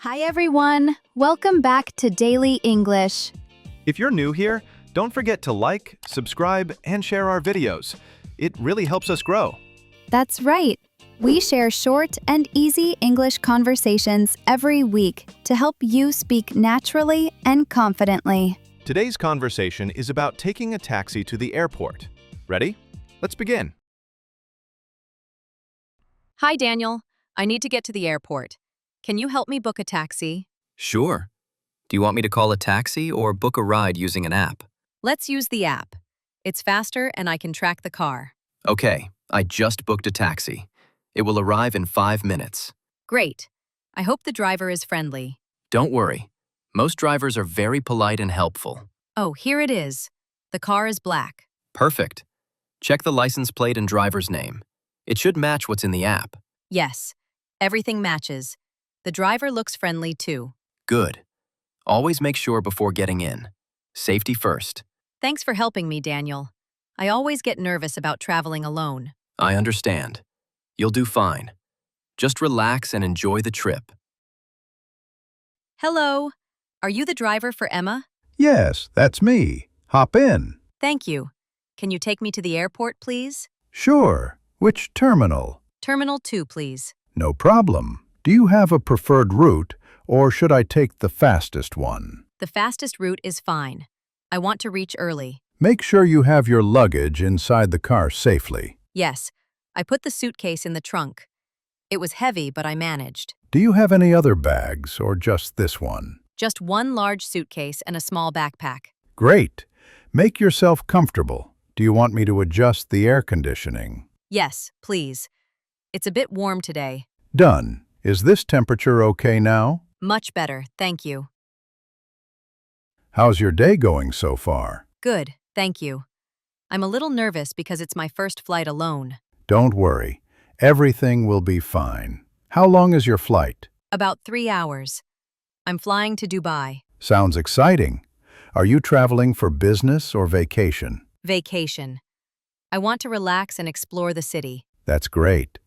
Hi everyone! Welcome back to Daily English. If you're new here, don't forget to like, subscribe, and share our videos. It really helps us grow. That's right. We share short and easy English conversations every week to help you speak naturally and confidently. Today's conversation is about taking a taxi to the airport. Ready? Let's begin. Hi, Daniel. I need to get to the airport. Can you help me book a taxi? Sure. Do you want me to call a taxi or book a ride using an app? Let's use the app. It's faster and I can track the car. Okay, I just booked a taxi. It will arrive in 5 minutes. Great. I hope the driver is friendly. Don't worry. Most drivers are very polite and helpful. Oh, here it is. The car is black. Perfect. Check the license plate and driver's name. It should match what's in the app. Yes, everything matches. The driver looks friendly too. Good. Always make sure before getting in. Safety first. Thanks for helping me, Daniel. I always get nervous about traveling alone. I understand. You'll do fine. Just relax and enjoy the trip. Hello. Are you the driver for Emma? Yes, that's me. Hop in. Thank you. Can you take me to the airport, please? Sure. Which terminal? Terminal 2, please. No problem. Do you have a preferred route, or should I take the fastest one? The fastest route is fine. I want to reach early. Make sure you have your luggage inside the car safely. Yes, I put the suitcase in the trunk. It was heavy, but I managed. Do you have any other bags, or just this one? Just one large suitcase and a small backpack. Great. Make yourself comfortable. Do you want me to adjust the air conditioning? Yes, please. It's a bit warm today. Done. Is this temperature okay now? Much better, thank you. How's your day going so far? Good, thank you. I'm a little nervous because it's my first flight alone. Don't worry. Everything will be fine. How long is your flight? About 3 hours. I'm flying to Dubai. Sounds exciting. Are you traveling for business or vacation? Vacation. I want to relax and explore the city. That's great.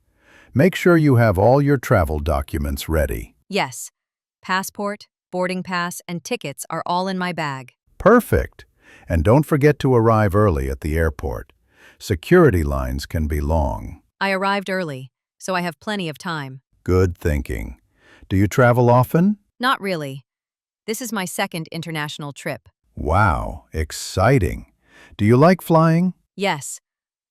Make sure you have all your travel documents ready. Yes. Passport, boarding pass, and tickets are all in my bag. Perfect. And don't forget to arrive early at the airport. Security lines can be long. I arrived early, so I have plenty of time. Good thinking. Do you travel often? Not really. This is my second international trip. Wow, exciting. Do you like flying? Yes.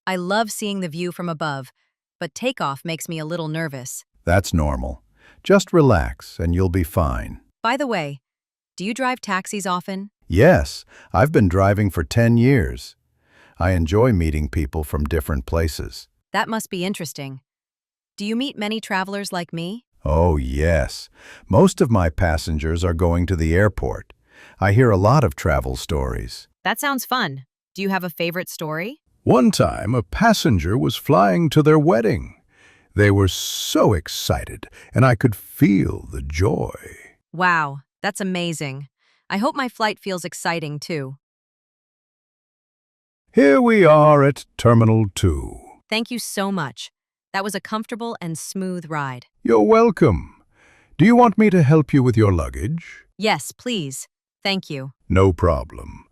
I love seeing the view from above, but takeoff makes me a little nervous. That's normal. Just relax and you'll be fine. By the way, do you drive taxis often? Yes, I've been driving for 10 years. I enjoy meeting people from different places. That must be interesting. Do you meet many travelers like me? Oh, yes. Most of my passengers are going to the airport. I hear a lot of travel stories. That sounds fun. Do you have a favorite story? One time, a passenger was flying to their wedding. They were so excited, and I could feel the joy. Wow, that's amazing. I hope my flight feels exciting too. Here we are at Terminal 2. Thank you so much. That was a comfortable and smooth ride. You're welcome. Do you want me to help you with your luggage? Yes, please. Thank you. No problem.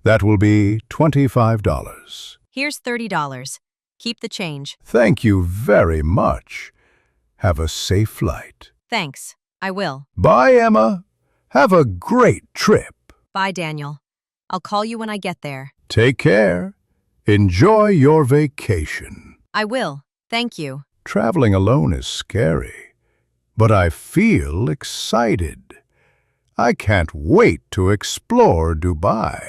That will be $25. Here's $30. Keep the change. Thank you very much. Have a safe flight. Thanks. I will. Bye, Emma. Have a great trip. Bye, Daniel. I'll call you when I get there. Take care. Enjoy your vacation. I will. Thank you. Traveling alone is scary, but I feel excited. I can't wait to explore Dubai.